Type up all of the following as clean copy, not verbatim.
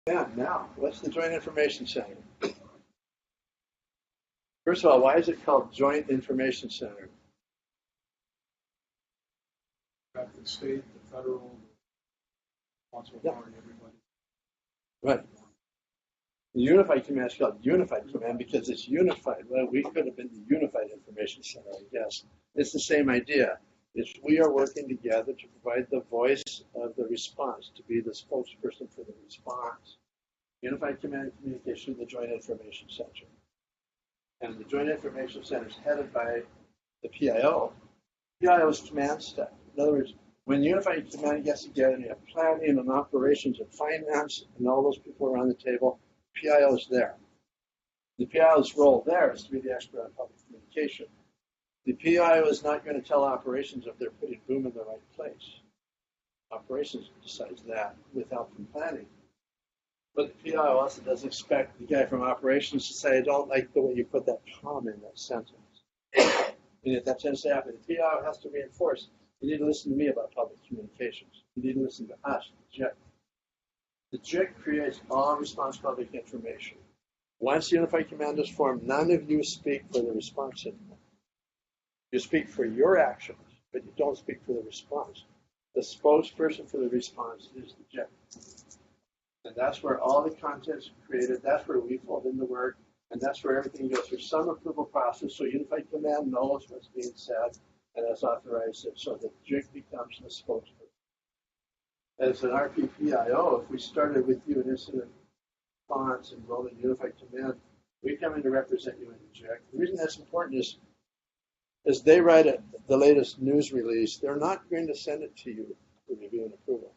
Yeah, now, what's the Joint Information Center? First of all, why is it called Joint Information Center? Got the state, the federal, responsible party, everybody. Right. The Unified Command is called Unified Command because it's unified. Well, we could have been the Unified Information Center, I guess. It's the same idea. It's we are working together to provide the voice of the response, to be the spokesperson for the response. Unified Command and Communication, the Joint Information Center. And the Joint Information Center is headed by the PIO. PIO is command staff. In other words, when Unified Command gets together and you have planning and operations and finance and all those people around the table, PIO is there. The PIO's role there is to be the expert on public communication. The PIO is not going to tell operations if they're putting boom in the right place. Operations decides that with help from planning. But the PIO also doesn't expect the guy from operations to say, I don't like the way you put that comma in that sentence. And if that tends to happen, the PIO has to reinforce, you need to listen to me about public communications. You need to listen to us, the JIC. The JIC creates all response public information. Once Unified Command is formed, none of you speak for the response anymore. You speak for your actions, but you don't speak for the response. The spokesperson for the response is the JIC. And that's where all the content is created. That's where we fold in the work. And that's where everything goes through some approval process. So Unified Command knows what's being said and has authorized it. So the JIC becomes the spokesperson. As an RPPIO, if we started with you in incident response and rolling Unified Command, we come in to represent you in the JIC. The reason that's important is, as they write the latest news release, they're not going to send it to you for review and approval.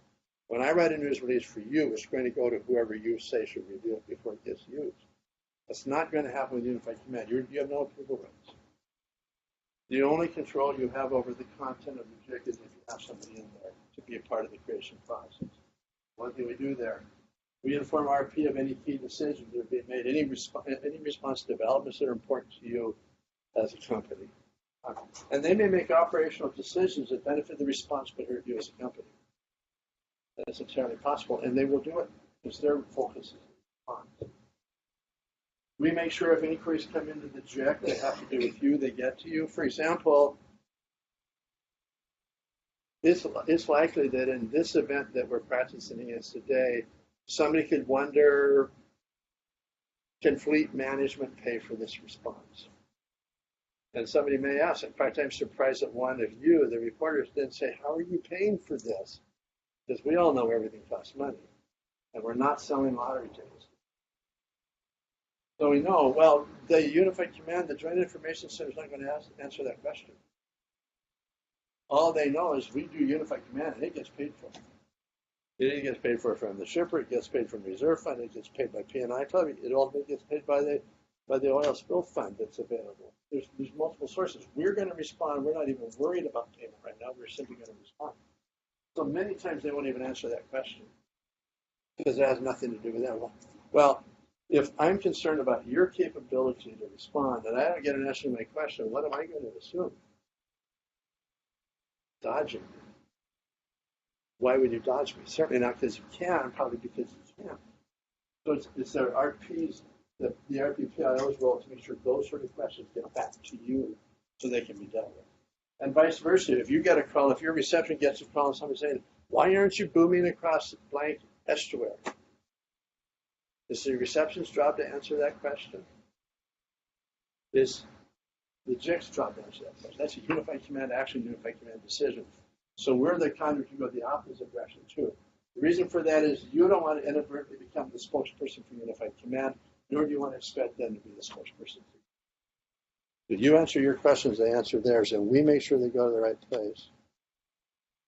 When I write a news release for you, it's going to go to whoever you say should review it before it gets used. That's not going to happen with Unified Command. You have no approval rights. The only control you have over the content of the JIC is if you have somebody in there to be a part of the creation process. One thing we do there, we inform RP of any key decisions that are being made, any response developments that are important to you as a company. And they may make operational decisions that benefit the response but hurt you as a company. That's entirely possible, and they will do it because their focus is on. We make sure if inquiries come into the JIC that have to do with you, they get to you. For example, it's likely that in this event that we're practicing against today, somebody could wonder, can fleet management pay for this response? And somebody may ask, in fact, I'm surprised that one of you, the reporters, didn't say, how are you paying for this? Because we all know everything costs money, and we're not selling lottery tickets. So we know, well, the Unified Command, the Joint Information Center is not going to answer that question. All they know is we do Unified Command, and it gets paid for. It gets paid for from the shipper, it gets paid from reserve fund, it gets paid by P&I Club, it ultimately gets paid by the oil spill fund that's available. There's multiple sources. We're going to respond. We're not even worried about payment right now. We're simply going to respond. So many times they won't even answer that question because it has nothing to do with them. Well, if I'm concerned about your capability to respond and I don't get an answer to my question, what am I going to assume? Dodging me. Why would you dodge me? Certainly not because you can, probably because you can't. So it's their RP's, the RPPIO's role to make sure those sort of questions get back to you so they can be dealt with. And vice versa, if you get a call, if your reception gets a call and somebody saying, why aren't you booming across blank estuary? Is the reception's job to answer that question? Is the JIC's job to answer that question? That's a Unified Command action, Unified Command decision. So we're the kind who can go the opposite direction too. The reason for that is you don't want to inadvertently become the spokesperson for Unified Command, nor do you want to expect them to be the spokesperson for you. If you answer your questions, they answer theirs, and we make sure they go to the right place.